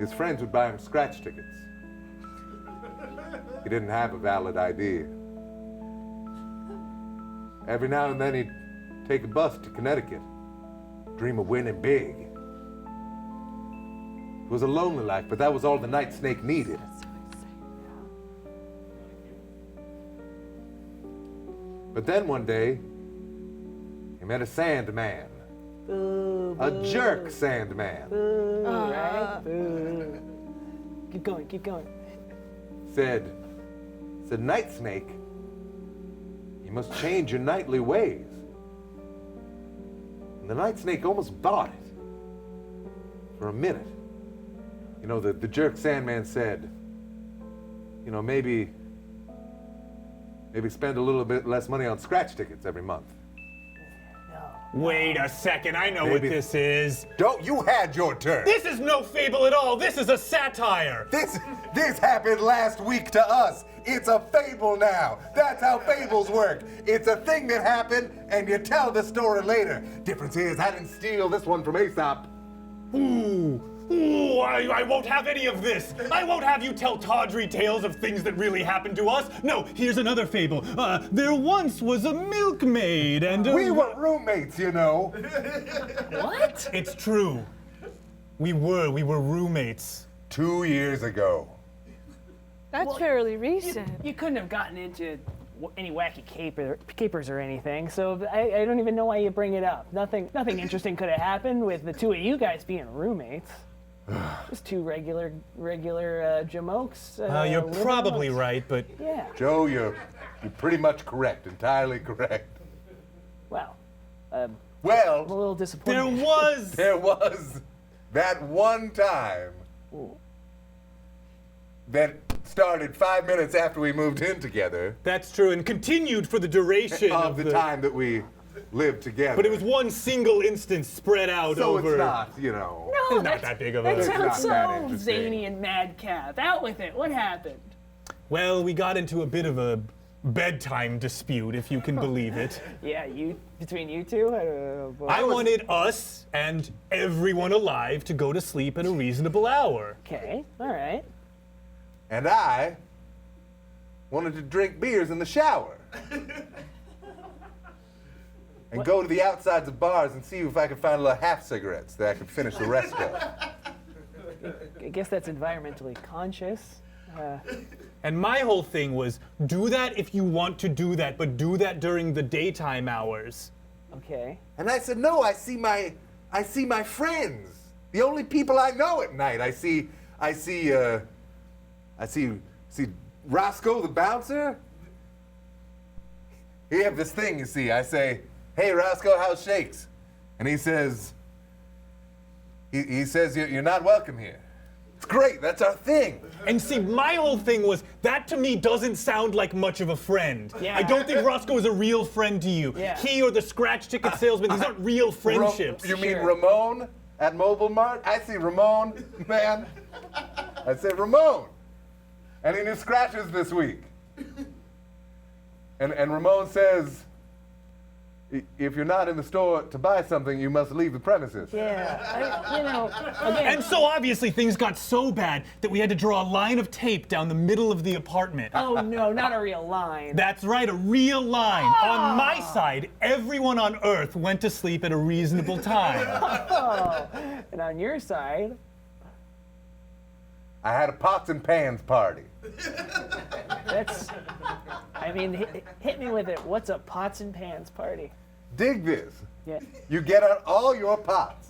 His friends would buy him scratch tickets. He didn't have a valid ID. Every now and then he'd take a bus to Connecticut, dream of winning big. It was a lonely life, but that was all the night snake needed. But then one day, he met a Sandman. A jerk Sandman. Right? Boo. Keep going. Said, Night Snake, you must change your nightly ways. And the Night Snake almost bought it. For a minute. You know, the jerk Sandman said, you know, maybe spend a little bit less money on scratch tickets every month. Wait a second, I know what Maybe- this is. Don't, you had your turn. This is no fable at all. This is a satire. This happened last week to us. It's a fable now. That's how fables work. It's a thing that happened, and you tell the story later. Difference is, I didn't steal this one from Aesop. Ooh, I won't have any of this. I won't have you tell tawdry tales of things that really happened to us. No, here's another fable. There once was a milkmaid and a... We were roommates, you know. What? It's true. We were roommates. 2 years ago. That's fairly recent. You couldn't have gotten into any wacky capers or anything, so I don't even know why you bring it up. Nothing interesting could have happened with the 2 of you guys being roommates. Just 2 regular jamokes. You're living probably amongst- right, but Yeah. Joe, you're You're pretty much correct, entirely correct. Well, I'm a Well, little disappointed. there was that one time that started 5 minutes after we moved in together That's true, and continued for the duration of the time that we lived together. But it was one single instance spread out so over. it's not, you know. No, It's not that's- that big of That a. sounds not that so interesting. zany and madcap. Out with it. What happened? Well, we got into a bit of a bedtime dispute, if you can believe it. Yeah, between you two? I don't know. boy. I wanted us and everyone alive to go to sleep at a reasonable hour. Okay, all right. And I wanted to drink beers in the shower. And go to the outsides of bars and see if I could find a little half cigarettes that I could finish the rest of. I guess that's environmentally conscious. And my whole thing was, do that if you want to do that, but do that during the daytime hours. Okay. And I said, no, I see my friends. The only people I know at night. I see Roscoe the bouncer. We have this thing, you see. I say, hey, Roscoe, how's shakes? And he says, he says, you're not welcome here. It's great, that's our thing. And see, my whole thing was, that to me doesn't sound like much of a friend. Yeah. I don't think Roscoe is a real friend to you. Yeah. He or the scratch ticket salesman, these aren't real friendships. You mean Sure. Ramon at Mobile Mart? I see Ramon, man. I say Ramon. And he knew scratches this week. And Ramon says, if you're not in the store to buy something, you must leave the premises. Yeah, again. And so obviously things got so bad that we had to draw a line of tape down the middle of the apartment. Oh no, not a real line. That's right, a real line. On my side, everyone on Earth went to sleep at a reasonable time. And on your side, I had a pots and pans party. that's. I mean, hit me with it. What's a pots and pans party? Dig this. Yeah. You get out all your pots,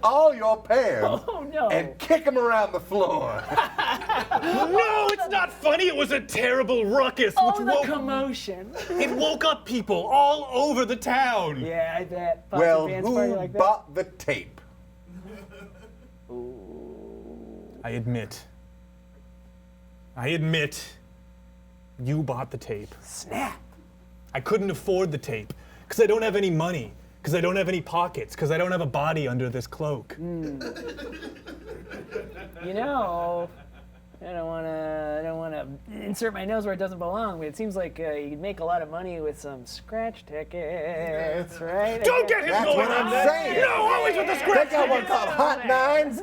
all your pans, Oh no. and kick them around the floor. No, it's not funny. It was a terrible ruckus, Oh, which the woke commotion. it woke up people all over the town. Yeah, I bet. Pots Well, and pans party who like that. bought the tape? I admit, you bought the tape. Snap. I couldn't afford the tape because I don't have any money, because I don't have any pockets, because I don't have a body under this cloak. You know, I don't wanna insert my nose where it doesn't belong, but it seems like you'd make a lot of money with some scratch tickets, right? Don't get him That's going what on I'm that. saying. No, always with the They scratch got one tickets. called Hot Nines.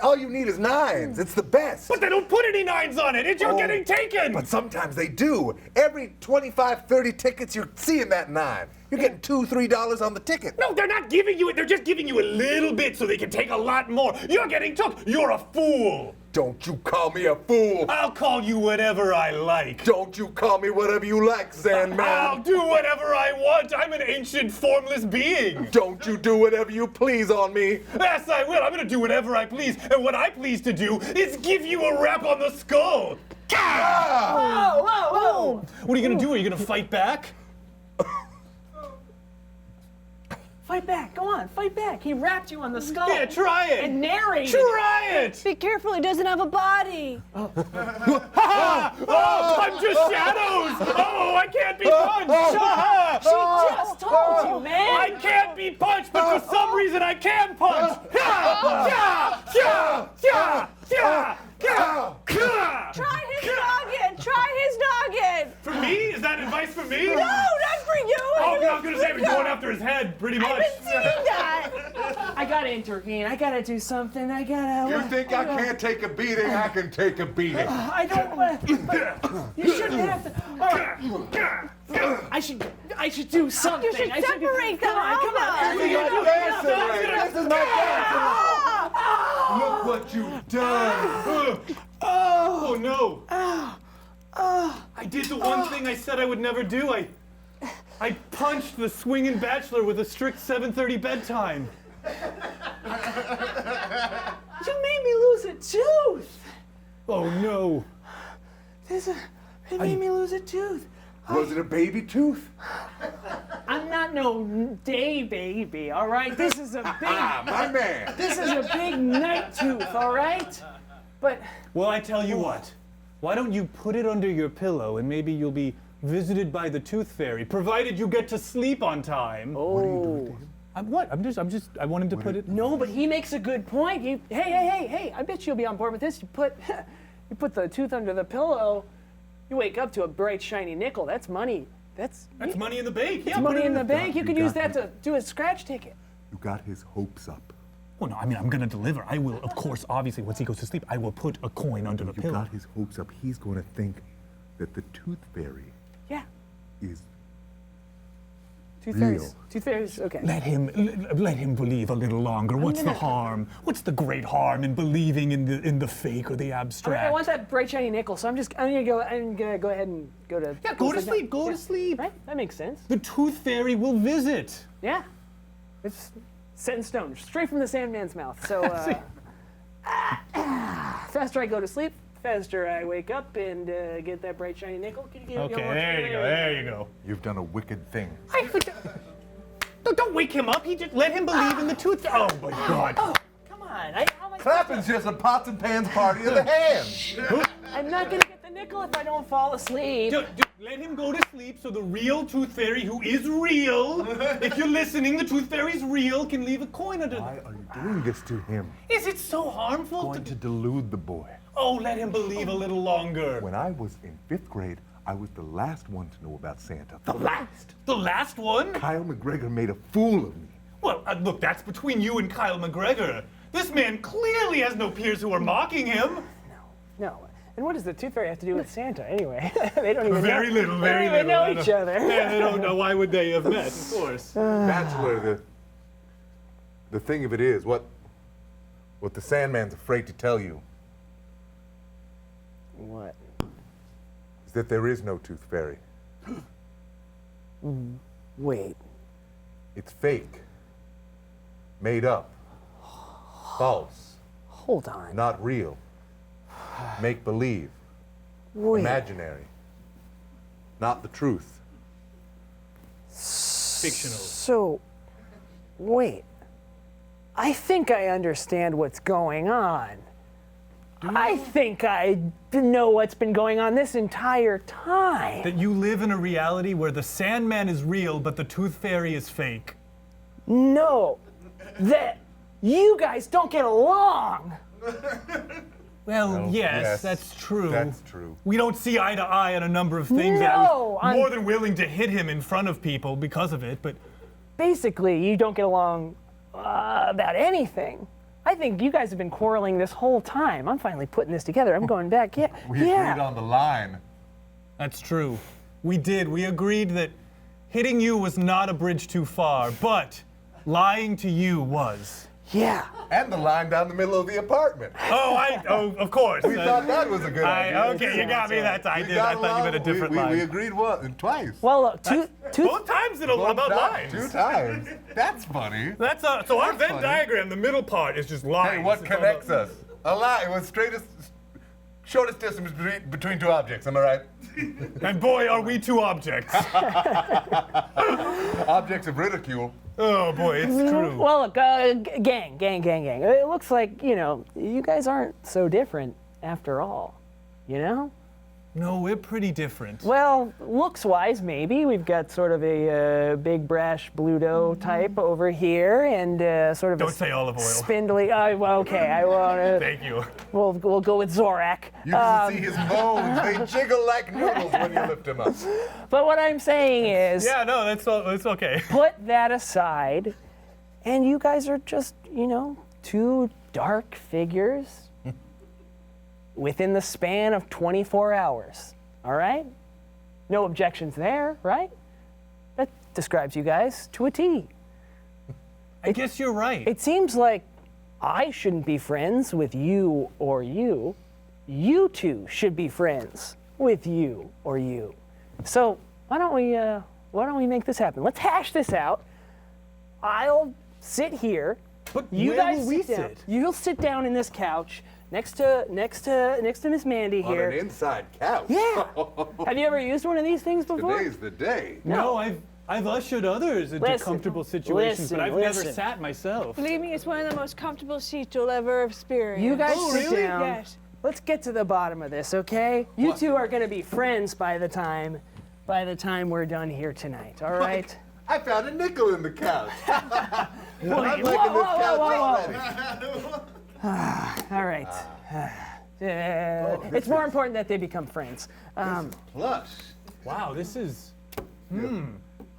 All you need is nines. It's the best. But they don't put any nines on it. You're Oh, getting taken. But sometimes they do. Every 25, 30 tickets, you're seeing that nine. You're getting $2, $3 on the ticket. No, they're not giving you it. They're just giving you a little bit so they can take a lot more. You're getting took. You're a fool. Don't you call me a fool. I'll call you whatever I like. Don't you call me whatever you like, Sandman. I'll do whatever I want. I'm an ancient, formless being. Don't you do whatever you please on me. Yes, I will. I'm gonna do whatever I please. And what I please to do is give you a rap on the skull. Gah! Whoa, whoa, whoa! What are you gonna do? Are you gonna fight back? Fight back! Go on, fight back! He rapped you on the skull. Yeah, try it. And narrated. Try it. Be careful, he doesn't have a body. Oh, I'm just shadows. Oh, I can't be punched. She just told you, man. I can't be punched, but for some reason I can punch. Try his noggin! Try his noggin! For me? Is that advice for me? No, not for you! Oh, I was gonna say we're going after his head, pretty much. I've been seeing that! I gotta intervene. I gotta do something. I gotta. You think I can't take a beating? I can take a beating. I don't want to. You shouldn't have to. All right. I should do something. You should I separate them. Come on, come on. This is my dancing ring. This is my dancing ring. Look what you've done. Oh no! I did the one thing I said I would never do. I punched the swinging bachelor with a strict 7:30 bedtime. You made me lose a tooth. Oh no! It made me lose a tooth. Was it a baby tooth? I'm not no day baby, all right? This is a big, My man. this is a big night tooth, all right? But Well, I tell you what. Why don't you put it under your pillow and maybe you'll be visited by the tooth fairy, provided you get to sleep on time. oh, I want him to put it. no, but he makes a good point. Hey! I bet you'll be on board with this. You put the tooth under the pillow. You wake up to a bright shiny nickel. That's money. That's money in the bank. It's money in the bank. You you could use got that to do a scratch ticket. You got his hopes up. Well, no, I mean, I'm going to deliver. I will, of course, obviously, once he goes to sleep, I will put a coin under the You pillow. got his hopes up. He's going to think that the tooth fairy Yeah. is Tooth real. fairies. Tooth fairies. Okay. Let him believe a little longer. What's the harm? What's the great harm in believing in the fake or the abstract? I want that bright shiny nickel, so I'm gonna go ahead and go to Go to sleep. Go to sleep. Right? That makes sense. The tooth fairy will visit. Yeah. It's set in stone, straight from the Sandman's mouth. So faster I go to sleep, faster I wake up and get that bright shiny nickel. Okay, there you go. You've done a wicked thing. Don't wake him up. Just let him believe in the tooth. Oh my God. Come on. How am I Clapping's just a pots and pans party of the hands. I'm not gonna get the nickel if I don't fall asleep. Let him go to sleep so the real tooth fairy, who is real, if you're listening, the tooth fairy's real, can leave a coin under. Why are you doing this to him? Is it so harmful Going to delude the boy. Oh, let him believe a little longer. When I was in 5th grade, I was the last one to know about Santa. The last? The last one? Kyle McGregor made a fool of me. Well, look, that's between you and Kyle McGregor. This man clearly has no peers who are mocking him. No. And what does the tooth fairy have to do with Santa anyway? They don't even Very know. little, very They don't little. even know each other. Yeah, they don't know. Why would they have met? Of course. Bachelor, the thing of it is, what the Sandman's afraid to tell you What? is that there is no tooth fairy. Wait. It's fake. Made up. False. Hold on. Not real. Make believe. Wait. Imaginary. Not the truth. Fictional. So, wait. I think I understand what's going on. I think I know what's been going on this entire time. That you live in a reality where the Sandman is real, but the tooth fairy is fake. No, that you guys don't get along. Well, yes, yes, that's true. That's true. We don't see eye to eye on a number of things. And I No, was I'm- more than willing to hit him in front of people because of it, but Basically, you don't get along about anything. I think you guys have been quarreling this whole time. I'm finally putting this together. I'm going back. Yeah. We agreed on the line. that's true. We did. We agreed that hitting you was not a bridge too far, but lying to you was. Yeah. And the line down the middle of the apartment. Oh, of course. We thought that was a good idea. Okay, you got me that time. I We did. got I thought you meant a along. different we line. agreed twice. Well, look, Both times about lines. 2 times. That's funny. That's so our Venn funny. diagram, the middle part is just lines. Hey, what It's all connects about- us? A line. It was shortest distance between 2 objects. Am I right? And boy, are we two objects. Objects of ridicule. Oh boy, it's true. Well, look, gang. It looks like, you guys aren't so different after all, No, we're pretty different. Well, looks-wise, maybe. We've got sort of a big, brash Bluto type over here, and sort of Don't say olive oil. spindly. Well, okay, I won't. Thank you. We'll go with Zorak. You can see his bones. They jiggle like noodles when you lift him up. But what I'm saying is, Yeah, no, that's okay. put that aside, and you guys are just, 2 dark figures within the span of 24 hours. All right? No objections there, right? That describes you guys to a T. I guess you're right. It seems like I shouldn't be friends with you or you. You two should be friends with you or you. So why don't we make this happen? Let's hash this out. I'll sit here. But You where guys will we sit down. sit? You'll sit down in this couch. next to Miss Mandy On here. an inside couch. Yeah. Have you ever used one of these things before? Today's the day. No, I've ushered others into Listen, comfortable situations, but I've listen. never sat myself. Believe me, it's one of the most comfortable seats you'll ever experience. You guys sit really? down. Yes. Let's get to the bottom of this, okay? You two are going to be friends by the time we're done here tonight. All right? I found a nickel in the couch. I'm Whoa, liking whoa, this whoa, couch whoa, already. All right. It's more important that they become friends. Plush. Wow, this is.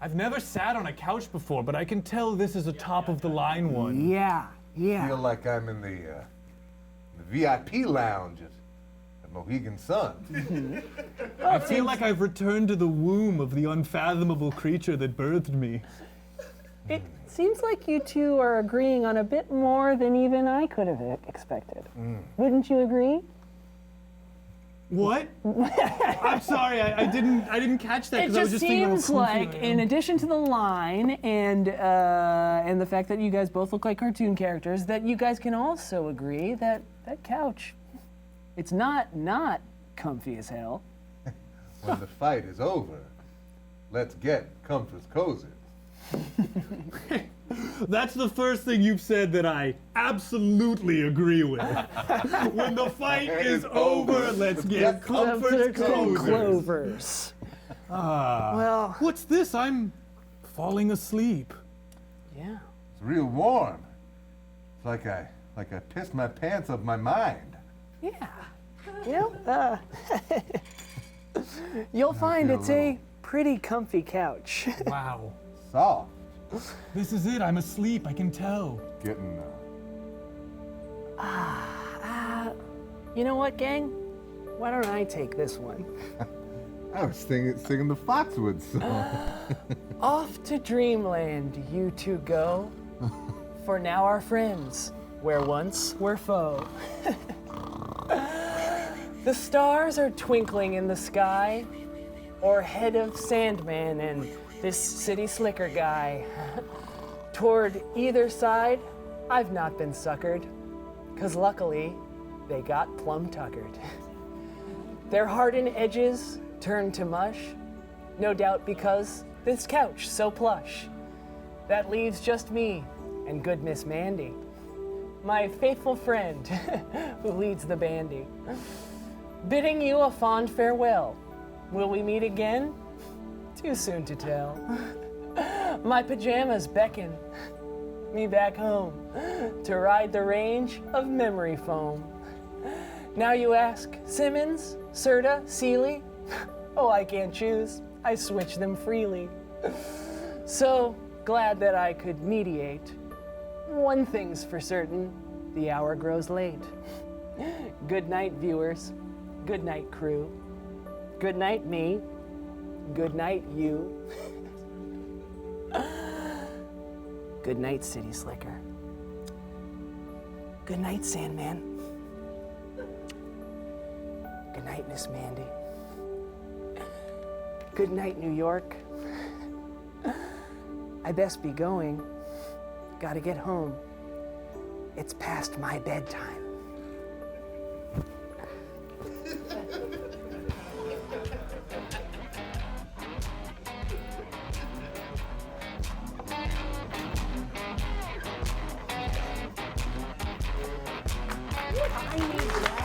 I've never sat on a couch before, but I can tell this is a top of the line one. Yeah. I feel like I'm in the VIP lounge at Mohegan Sun. I feel like I've returned to the womb of the unfathomable creature that birthed me. It seems like you two are agreeing on a bit more than even I could have expected. Wouldn't you agree? What? I'm sorry, I didn't catch that It because I was just just thinking seems like, in addition to the line and the fact that you guys both look like cartoon characters, that you guys can also agree that that couch, it's not comfy as hell. When the fight is over, let's get comfort's cozy. That's the first thing you've said that I absolutely agree with. When the fight is over, let's get comfort's cozy. Clovers. Well, What's this? I'm falling asleep. yeah. It's real warm. It's like I pissed my pants off my mind. Yeah. You know, you'll find feel a it's a pretty comfy couch. Wow. Soft. This is it. I'm asleep. I can tell. Getting You know what, gang? Why don't I take this one? I was singing the Foxwood song. Off to dreamland you two go, for now our friends, where once were foe. The stars are twinkling in the sky, o'erhead of Sandman and this city slicker guy. Toward either side, I've not been suckered, 'cause luckily, they got plumb tuckered. Their hardened edges turned to mush, no doubt because this couch so plush. That leaves just me and good Miss Mandy, my faithful friend who leads the bandy. Bidding you a fond farewell. Will we meet again? Too soon to tell. My pajamas beckon me back home to ride the range of memory foam. Now you ask, Simmons, Serta, Seeley? Oh, I can't choose. I switch them freely. So glad that I could mediate. One thing's for certain, the hour grows late. Good night, viewers. Good night, crew. Good night, me. Good night, you. Good night, City Slicker. Good night, Sandman. Good night, Miss Mandy. Good night, New York. I best be going. Gotta get home. It's past my bedtime. I need that.